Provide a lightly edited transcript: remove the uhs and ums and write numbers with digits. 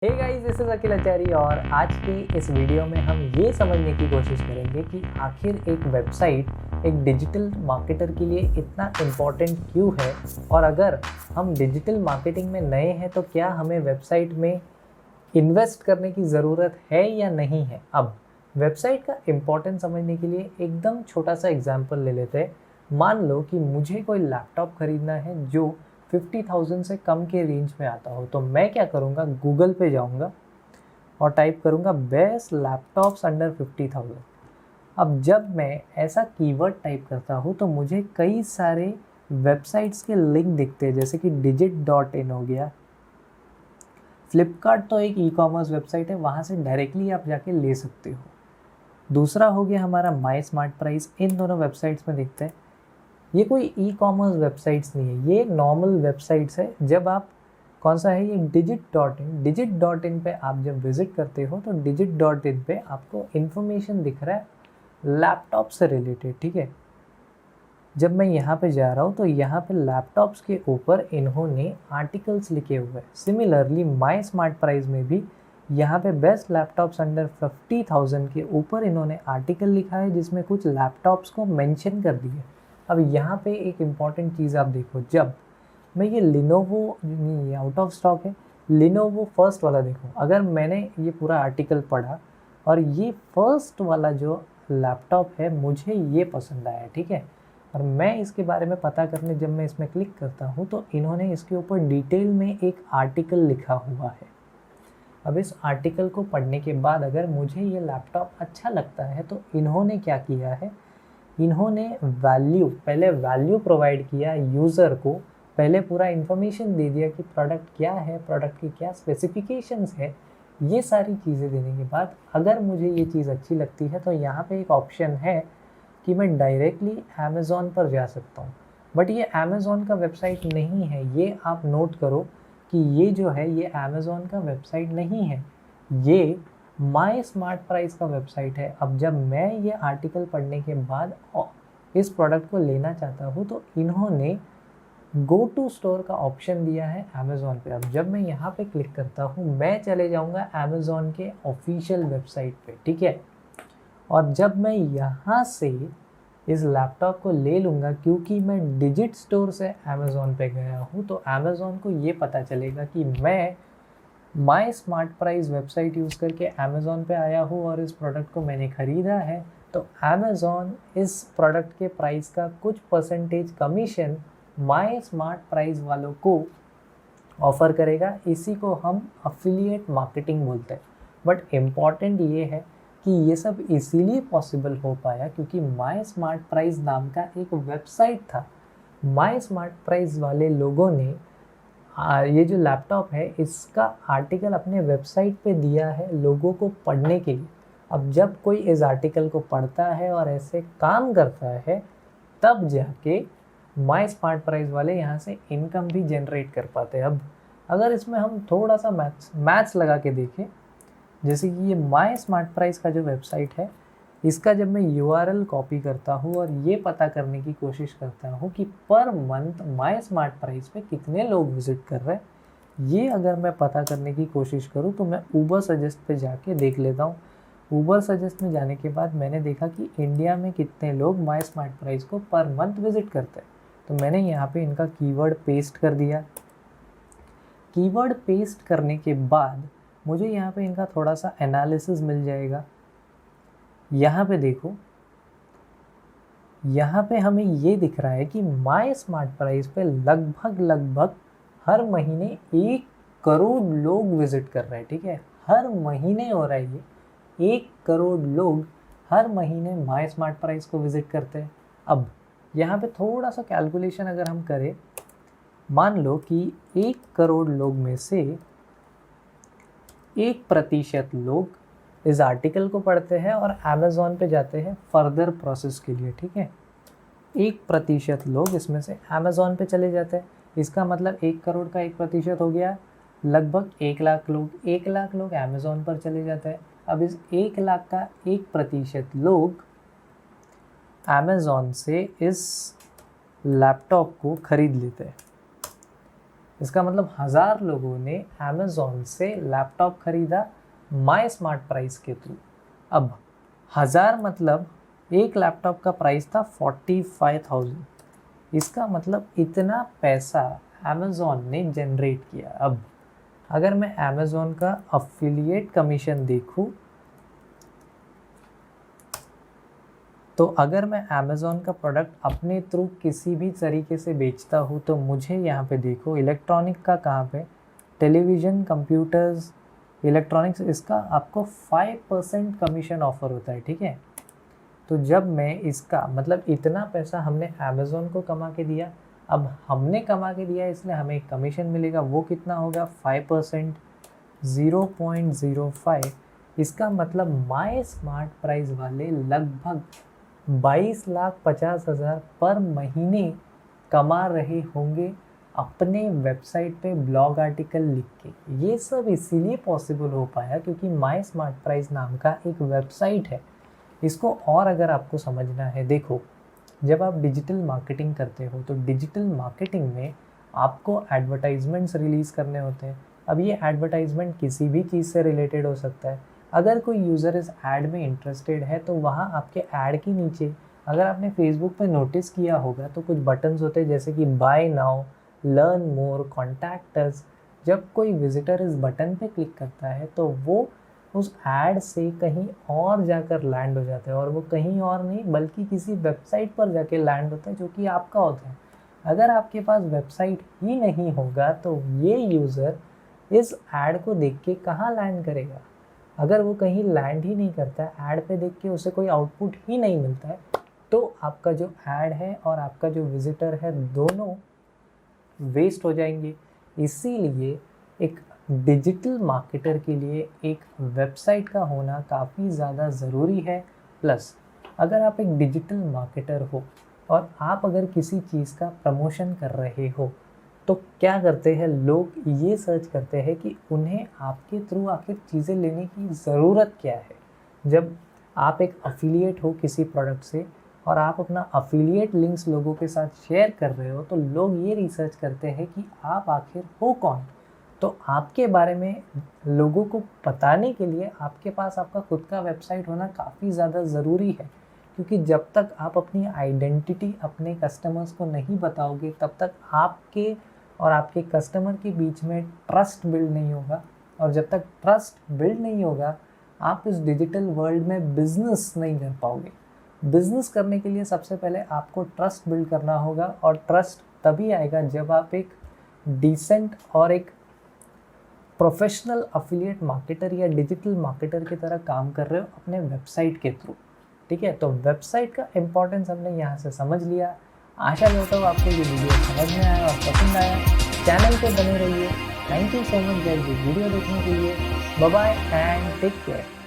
Hey guys, this is अखिल आचार्य और आज की इस वीडियो में हम ये समझने की कोशिश करेंगे कि आखिर एक वेबसाइट एक डिजिटल मार्केटर के लिए इतना इम्पोर्टेंट क्यों है। और अगर हम डिजिटल मार्केटिंग में नए हैं तो क्या हमें वेबसाइट में इन्वेस्ट करने की ज़रूरत है या नहीं है। अब वेबसाइट का इम्पोर्टेंस समझने के लिए एकदम छोटा सा एग्जांपल ले लेते हैं। मान लो कि मुझे कोई लैपटॉप खरीदना है जो 50,000 से कम के रेंज में आता हो, तो मैं क्या करूँगा, गूगल पे जाऊँगा और टाइप करूँगा बेस्ट लैपटॉप्स अंडर 50,000। अब जब मैं ऐसा कीवर्ड टाइप करता हूँ तो मुझे कई सारे वेबसाइट्स के लिंक दिखते हैं, जैसे कि digit.in हो गया। फ्लिपकार्ट तो एक ई कॉमर्स वेबसाइट है, वहाँ से डायरेक्टली आप जाके ले सकते हो। दूसरा हो गया हमारा माई स्मार्ट प्राइस। इन दोनों वेबसाइट्स में दिखते हैं। ये कोई ई कॉमर्स वेबसाइट्स नहीं है, ये नॉर्मल वेबसाइट्स है। जब आप कौन सा है ये digit.in पे आप जब विजिट करते हो तो digit.in पे आपको इन्फॉर्मेशन दिख रहा है लैपटॉप से रिलेटेड, ठीक है। जब मैं यहाँ पे जा रहा हूँ तो यहाँ पे लैपटॉप्स के ऊपर इन्होंने आर्टिकल्स लिखे हुए हैं। सिमिलरली माई स्मार्ट प्राइस में भी यहाँ पे बेस्ट लैपटॉप्स अंडर 50,000 के ऊपर इन्होंने आर्टिकल लिखा है जिसमें कुछ लैपटॉप्स को मेंशन कर दिया। अब यहाँ पे एक इम्पॉर्टेंट चीज़ आप देखो, जब मैं ये लिनोवो नहीं आउट ऑफ स्टॉक है, लिनोवो फर्स्ट वाला देखो, अगर मैंने ये पूरा आर्टिकल पढ़ा और ये फर्स्ट वाला जो लैपटॉप है मुझे ये पसंद आया, ठीक है, और मैं इसके बारे में पता करने जब मैं इसमें क्लिक करता हूँ तो इन्होंने इसके ऊपर डिटेल में एक आर्टिकल लिखा हुआ है। अब इस आर्टिकल को पढ़ने के बाद अगर मुझे ये लैपटॉप अच्छा लगता है तो इन्होंने क्या किया है, इन्होंने पहले वैल्यू प्रोवाइड किया यूज़र को, पहले पूरा इन्फॉर्मेशन दे दिया कि प्रोडक्ट क्या है, प्रोडक्ट की क्या स्पेसिफिकेशंस है। ये सारी चीज़ें देने के बाद अगर मुझे ये चीज़ अच्छी लगती है तो यहाँ पे एक ऑप्शन है कि मैं डायरेक्टली अमेज़ॉन पर जा सकता हूँ। बट ये अमेज़ॉन का वेबसाइट नहीं है, ये आप नोट करो कि ये जो है ये अमेज़ॉन का वेबसाइट नहीं है, ये माई स्मार्ट प्राइस का वेबसाइट है। अब जब मैं ये आर्टिकल पढ़ने के बाद इस प्रोडक्ट को लेना चाहता हूँ तो इन्होंने गो टू स्टोर का ऑप्शन दिया है अमेज़ॉन पे। अब जब मैं यहाँ पे क्लिक करता हूँ मैं चले जाऊँगा अमेज़ॉन के ऑफिशियल वेबसाइट पे, ठीक है। और जब मैं यहाँ से इस लैपटॉप को ले लूँगा, क्योंकि मैं डिजिट स्टोर से अमेज़ॉन पे गया हूँ तो अमेज़ॉन को ये पता चलेगा कि मैं माई स्मार्ट प्राइस वेबसाइट यूज़ करके अमेज़ॉन पे आया हूँ और इस प्रोडक्ट को मैंने ख़रीदा है। तो अमेज़ॉन इस प्रोडक्ट के प्राइस का कुछ परसेंटेज कमीशन माई स्मार्ट प्राइस वालों को ऑफ़र करेगा। इसी को हम अफिलिएट मार्केटिंग बोलते हैं। बट इम्पॉर्टेंट ये है कि ये सब इसीलिए पॉसिबल हो पाया क्योंकि माई स्मार्ट प्राइस नाम का एक वेबसाइट था। माई स्मार्ट प्राइस वाले लोगों ने ये जो लैपटॉप है इसका आर्टिकल अपने वेबसाइट पे दिया है लोगों को पढ़ने के लिए। अब जब कोई इस आर्टिकल को पढ़ता है और ऐसे काम करता है तब जाके माई स्मार्ट प्राइस वाले यहाँ से इनकम भी जनरेट कर पाते हैं। अब अगर इसमें हम थोड़ा सा मैथ्स लगा के देखें, जैसे कि ये माई स्मार्ट प्राइस का जो वेबसाइट है इसका जब मैं URL कॉपी करता हूँ और ये पता करने की कोशिश करता हूँ कि पर मंथ माई स्मार्ट प्राइस पे कितने लोग विज़िट कर रहे हैं, ये अगर मैं पता करने की कोशिश करूँ तो मैं ऊबर सजेस्ट पे जाके देख लेता हूँ। ऊबर सजेस्ट में जाने के बाद मैंने देखा कि इंडिया में कितने लोग माई स्मार्ट प्राइस को पर मंथ विज़िट करते हैं। तो मैंने यहाँ पे इनका कीवर्ड पेस्ट कर दिया। कीवर्ड पेस्ट करने के बाद मुझे यहाँ पे इनका थोड़ा सा एनालिसिस मिल जाएगा। यहाँ पे देखो, यहाँ पे हमें ये दिख रहा है कि माई स्मार्ट प्राइस पे लगभग हर महीने 1 करोड़ लोग विज़िट कर रहे हैं, ठीक है। हर महीने हो रहा है ये, 1 करोड़ लोग हर महीने माई स्मार्ट प्राइस को विज़िट करते हैं। अब यहाँ पे थोड़ा सा कैलकुलेशन अगर हम करें, मान लो कि 1 करोड़ लोग में से 1% लोग इस आर्टिकल को पढ़ते हैं और अमेज़ॉन पे जाते हैं फर्दर प्रोसेस के लिए, ठीक है। 1% लोग इसमें से अमेज़ॉन पे चले जाते हैं। इसका मतलब 1 करोड़ का 1% हो गया लगभग 1 लाख लोग। 1 लाख लोग अमेज़ॉन पर चले जाते हैं। अब इस 1 लाख का 1% लोग अमेज़ॉन से इस लैपटॉप को ख़रीद लेते हैं। इसका मतलब 1000 लोगों ने अमेज़ॉन से लैपटॉप खरीदा माय स्मार्ट प्राइस के थ्रू। अब 1000 मतलब एक लैपटॉप का प्राइस था 45,000, इसका मतलब इतना पैसा अमेज़ॉन ने जनरेट किया। अब अगर मैं अमेज़ॉन का अफिलिएट कमीशन देखूं, तो अगर मैं अमेज़ॉन का प्रोडक्ट अपने थ्रू किसी भी तरीके से बेचता हूँ तो मुझे यहाँ पे देखो इलेक्ट्रॉनिक का कहाँ पे, टेलीविज़न, कंप्यूटर्स, इलेक्ट्रॉनिक्स, इसका आपको 5% कमीशन ऑफ़र होता है, ठीक है। तो जब मैं इसका मतलब इतना पैसा हमने अमेज़ॉन को कमा के दिया, अब हमने कमा के दिया इसलिए हमें एक कमीशन मिलेगा, वो कितना होगा 5%, 0.05। इसका मतलब माय स्मार्ट प्राइस वाले लगभग 22,50,000 पर महीने कमा रहे होंगे अपने वेबसाइट पे ब्लॉग आर्टिकल लिख के। ये सब इसीलिए पॉसिबल हो पाया क्योंकि माय स्मार्ट प्राइस नाम का एक वेबसाइट है। इसको और अगर आपको समझना है, देखो जब आप डिजिटल मार्केटिंग करते हो तो डिजिटल मार्केटिंग में आपको एडवर्टाइजमेंट्स रिलीज़ करने होते हैं। अब ये एडवर्टाइजमेंट किसी भी चीज़ से रिलेटेड हो सकता है। अगर कोई यूज़र इस ऐड में इंटरेस्टेड है तो वहाँ आपके ऐड के नीचे, अगर आपने फेसबुक पे नोटिस किया होगा तो कुछ बटन्स होते हैं जैसे कि buy now, learn more, contact us. जब कोई विजिटर इस बटन पे क्लिक करता है तो वो उस ऐड से कहीं और जाकर लैंड हो जाता है, और वो कहीं और नहीं बल्कि किसी वेबसाइट पर जाके लैंड होता है जो कि आपका होता है। अगर आपके पास वेबसाइट ही नहीं होगा तो ये यूज़र इस ऐड को देख के कहाँ लैंड करेगा। अगर वो कहीं लैंड ही नहीं करता है, ऐड पे देख के उसे कोई आउटपुट ही नहीं मिलता है, तो आपका जो ऐड है और आपका जो विजिटर है दोनों वेस्ट हो जाएंगे। इसीलिए एक डिजिटल मार्केटर के लिए एक वेबसाइट का होना काफ़ी ज़्यादा ज़रूरी है। प्लस अगर आप एक डिजिटल मार्केटर हो और आप अगर किसी चीज़ का प्रमोशन कर रहे हो तो क्या करते हैं लोग, ये सर्च करते हैं कि उन्हें आपके थ्रू आखिर चीज़ें लेने की ज़रूरत क्या है। जब आप एक अफिलिएट हो किसी प्रोडक्ट से और आप अपना अफिलिएट लिंक्स लोगों के साथ शेयर कर रहे हो तो लोग ये रिसर्च करते हैं कि आप आखिर हो कौन। तो आपके बारे में लोगों को बताने के लिए आपके पास आपका खुद का वेबसाइट होना काफ़ी ज़्यादा ज़रूरी है, क्योंकि जब तक आप अपनी आइडेंटिटी अपने कस्टमर्स को नहीं बताओगे तब तक आपके और आपके कस्टमर के बीच में ट्रस्ट बिल्ड नहीं होगा, और जब तक ट्रस्ट बिल्ड नहीं होगा आप इस डिजिटल वर्ल्ड में बिज़नेस नहीं कर पाओगे। बिज़नेस करने के लिए सबसे पहले आपको ट्रस्ट बिल्ड करना होगा, और ट्रस्ट तभी आएगा जब आप एक डिसेंट और एक प्रोफेशनल अफिलिएट मार्केटर या डिजिटल मार्केटर की तरह काम कर रहे हो अपने वेबसाइट के थ्रू, ठीक है। तो वेबसाइट का इम्पोर्टेंस हमने यहाँ से समझ लिया। आशा करता हूँ आपको ये वीडियो समझ में आया और पसंद आया। चैनल पे बने रहिए। Thank you so much guys video देखने के लिए। Bye bye and take care.